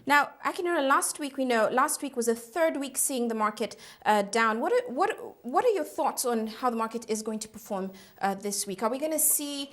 Now, Akinola, last week was a third week seeing the market down. What are your thoughts on how the market is going to perform this week? Are we going to see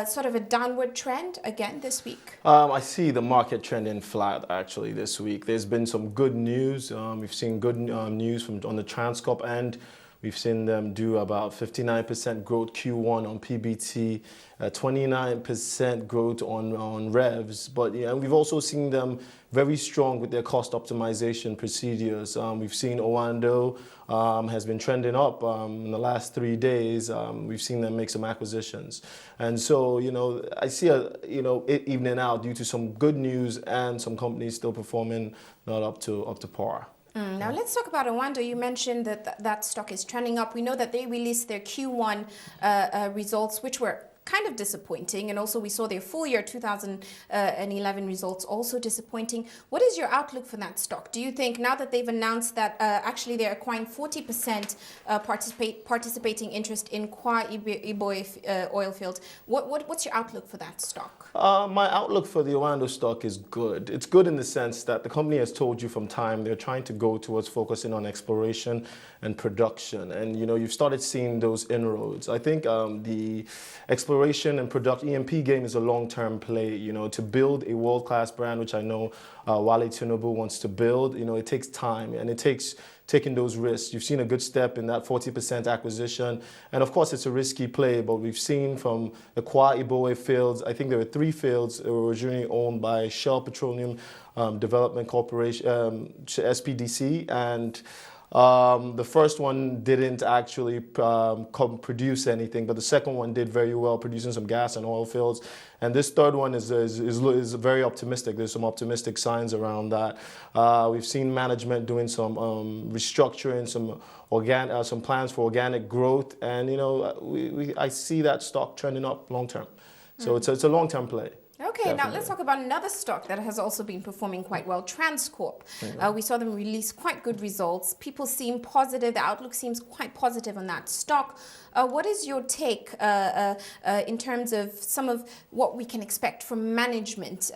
sort of a downward trend again this week? I see the market trending flat actually this week. There's been some good news. We've seen good news on the Transcorp end. We've seen them do about 59% growth Q1 on PBT, 29% growth on revs. But yeah, we've also seen them very strong with their cost optimization procedures. We've seen Oando has been trending up in the last 3 days. We've seen them make some acquisitions. And so, I see it evening out due to some good news and some companies still performing not up to par. Now let's talk about Oando. You mentioned that stock is trending up. We know that they released their Q1 results, which were kind of disappointing, and also we saw their full year 2011 results also disappointing. What is your outlook for that stock? Do you think now that they've announced that actually they're acquiring 40% participating interest in Kwa Iboe oil field, what's your outlook for that stock? My outlook for the Oando stock is good. It's good in the sense that the company has told you from time they're trying to go towards focusing on exploration and production, and you've started seeing those inroads. I think the exploration and production E&P game is a long-term play. To build a world-class brand, which I know Wale Tinubu wants to build, it takes time and it takes taking those risks. You've seen a good step in that 40% acquisition, and of course it's a risky play, but we've seen from the Kwa Iboe fields, I think there were 3 fields that were originally owned by Shell Petroleum Development Corporation, SPDC, and the first one didn't actually produce anything, but the second one did very well, producing some gas and oil fields. And this third one is very optimistic. There's some optimistic signs around that. We've seen management doing some restructuring, some plans for organic growth, and I see that stock trending up long term. So it's a long term play. Okay, Definitely. Now let's talk about another stock that has also been performing quite well, Transcorp. We saw them release quite good results. People seem positive. The outlook seems quite positive on that stock. What is your take in terms of some of what we can expect from management?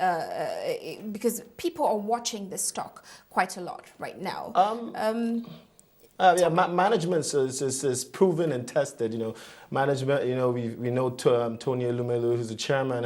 Because people are watching this stock quite a lot right now. Management is proven and tested. Management. We know Tony Elumelu, who's the chairman,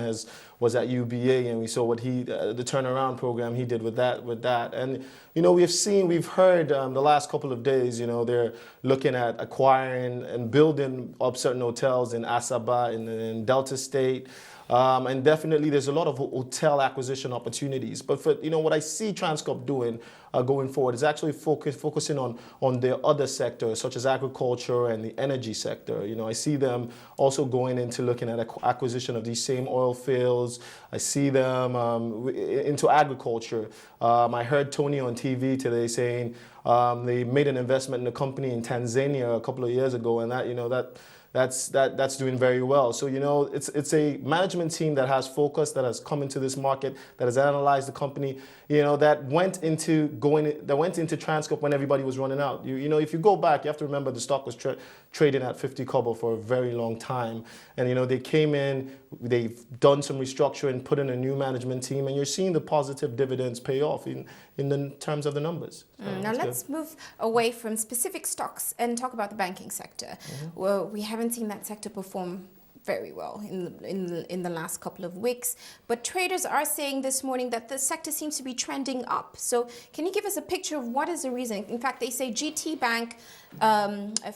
was at UBA, and we saw what the turnaround program he did with that. And we've heard the last couple of days. They're looking at acquiring and building up certain hotels in Asaba, in Delta State. And definitely there's a lot of hotel acquisition opportunities. But for what I see Transcorp doing going forward is actually focusing on their other sectors, such as agriculture and the energy sector. I see them also going into looking at acquisition of these same oil fields. I see them into agriculture. I heard Tony on TV today saying they made an investment in a company in Tanzania a couple of years ago, and that's doing very well. So it's a management team that has focus, that has come into this market, that has analyzed the company, that went into Transcorp when everybody was running out. If you go back, you have to remember the stock was trading at 50 kobo for a very long time, and they came in, they've done some restructuring, put in a new management team, and you're seeing the positive dividends pay off in the terms of the numbers. So now let's move away from specific stocks and talk about the banking sector. Well, we haven't seen that sector perform very well in the last couple of weeks, but traders are saying this morning that the sector seems to be trending up. So can you give us a picture of what is the reason? In fact, they say GT Bank,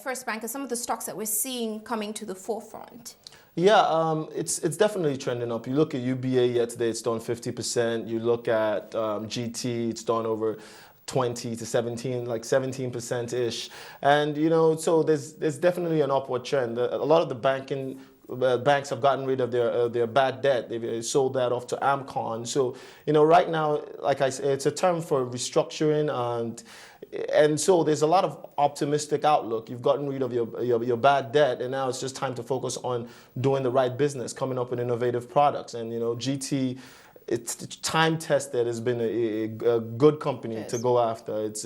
First Bank are some of the stocks that we're seeing coming to the forefront. Yeah, it's definitely trending up. You look at UBA yesterday, it's down 50%. You look at GT, it's down over 20 to 17, like 17%-ish. And, so there's definitely an upward trend. A lot of the banks have gotten rid of their bad debt. They've sold that off to AMCON. So, right now, like I said, it's a term for restructuring, and so there's a lot of optimistic outlook. You've gotten rid of your bad debt, and now it's just time to focus on doing the right business, coming up with innovative products. And GT, it's time tested, has been a good company to go after. It's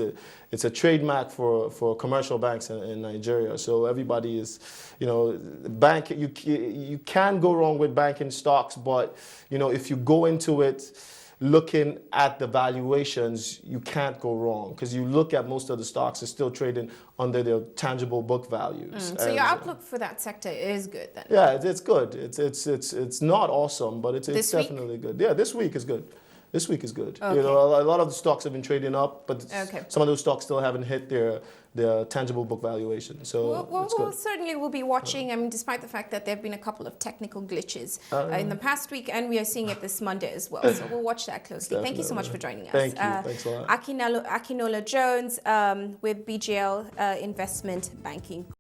a trademark for commercial banks in Nigeria. So everybody is, bank. You can go wrong with banking stocks, but if you go into it looking at the valuations, you can't go wrong because you look at most of the stocks are still trading under their tangible book values. So your outlook for that sector is good then? Yeah, it's good. It's not awesome, but it's definitely good. Yeah, this week is good. This week is good. Okay. You know, a lot of the stocks have been trading up, but Okay. some of those stocks still haven't hit their tangible book valuation. So it's good. Certainly we'll be watching. I mean, despite the fact that there have been a couple of technical glitches in the past week, and we are seeing it this Monday as well. So we'll watch that closely. Thank you so much for joining us. Thank you. Thanks a lot. Akinola Jones with BGL Investment Banking.